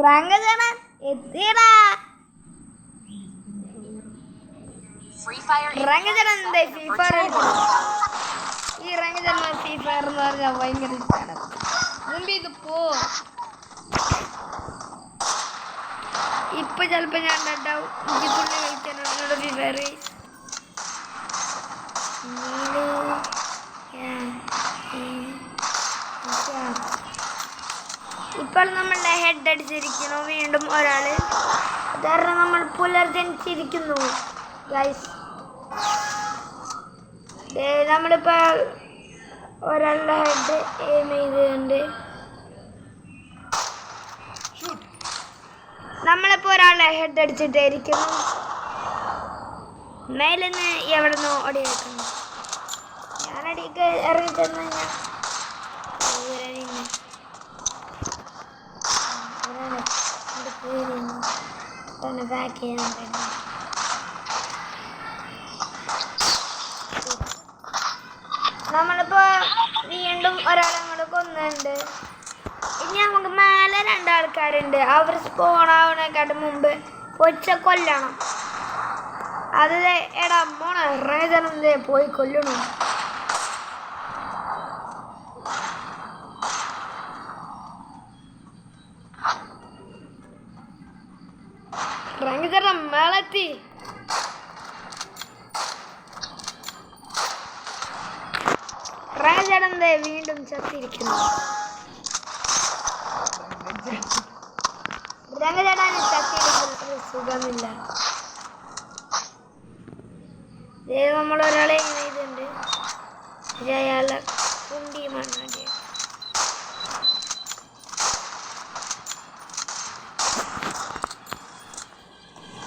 റാങ്കജന എത്തിയടാ. റാങ്കജന എന്താ free fire ഈ റാങ്കജന free fire എന്ന് പറഞ്ഞാൽ ഭയങ്കര ഇഷ്ടമാണ്. മുമ്പ് ഇത് പോ ഇപ്പൊ ചിലപ്പോ ഞാൻ ഉണ്ടാവും. പുള്ളി കളിക്കാനോട് ഫ്രീ ഫയർ ഇപ്പോൾ നമ്മളുടെ ഹെഡ് അടിച്ചിരിക്കുന്നു. വീണ്ടും ഒരാള് കാരണം നമ്മൾ പുലർജനിച്ചിരിക്കുന്നു ഗൈസ്. നമ്മളിപ്പോ ഒരാളുടെ ഹെഡ് എയിം ചെയ്തുകൊണ്ട് നമ്മളിപ്പോ ഒരാളുടെ ഹെഡ് അടിച്ചിട്ടായിരിക്കുന്നു. മേലിന്ന് എവിടെന്നോ ഒടി വെക്കുന്നു. ഞാനടിക്ക് ഇറങ്ങി ചെന്ന് ബാക്ക് ചെയ്യാൻ പറ്റും. നമ്മളിപ്പോ വീണ്ടും ഒരാളങ്ങോട്ട് കൊന്നുണ്ട്. ഇനി നമുക്ക് മേലെ രണ്ടാൾക്കാരുണ്ട്. അവർ സ്പോണാവണേക്കാട്ട് മുമ്പ് പൊച്ച കൊല്ലണം. അത് എടാ മോണ റേജനന്തേ പോയി കൊല്ലണം. റേജന മേളെത്തി. റേജനന്തേ വീണ്ടും ചത്തിരിക്കുന്നു. രംഗചേട്ടാൻ ചത്തിരിക്കുന്ന സുഖമില്ല. നമ്മളൊരാളെ ഇങ്ങനെ ഇതുണ്ട്. അയാളെ കുണ്ടി മണ്ണാടി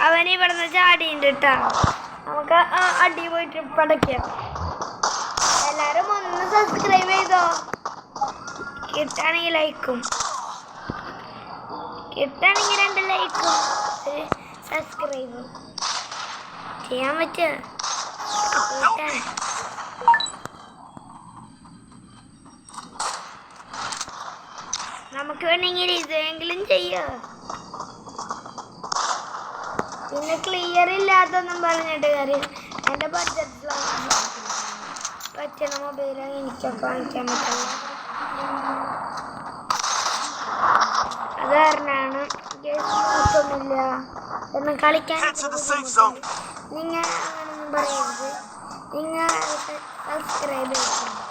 അവന് ഇവിടുന്ന് ചാടിയുണ്ട് കേട്ടാ. നമുക്ക് അടി പോയിട്ട് പടയ്ക്കാം. എല്ലാരും ഒന്ന് സബ്സ്ക്രൈബ് ചെയ്തോ. കിട്ടാണെങ്കിൽ ലൈക്കും, കിട്ടാണെങ്കിൽ 2 ലൈക്കും സബ്സ്ക്രൈബും ചെയ്യാൻ പറ്റുക. നമുക്ക് വേണമെങ്കിൽ ഇതെങ്കിലും ചെയ്യാം. പിന്നെ ക്ലിയർ ഇല്ലാത്തൊന്നും പറഞ്ഞിട്ട് കാര്യം. എൻ്റെ ബഡ്ജറ്റിലാണ് പറ്റുന്ന മൊബൈലാണ് എനിക്കൊക്കെ വാങ്ങിക്കാൻ പറ്റുന്നത്. അത് കാരണമാണ് നോക്കൊന്നുമില്ല എന്ന് കളിക്കാൻ. നിങ്ങൾ അങ്ങനൊന്നും പറയരുത്. നിങ്ങൾ സബ്സ്ക്രൈബ് ചെയ്യണം.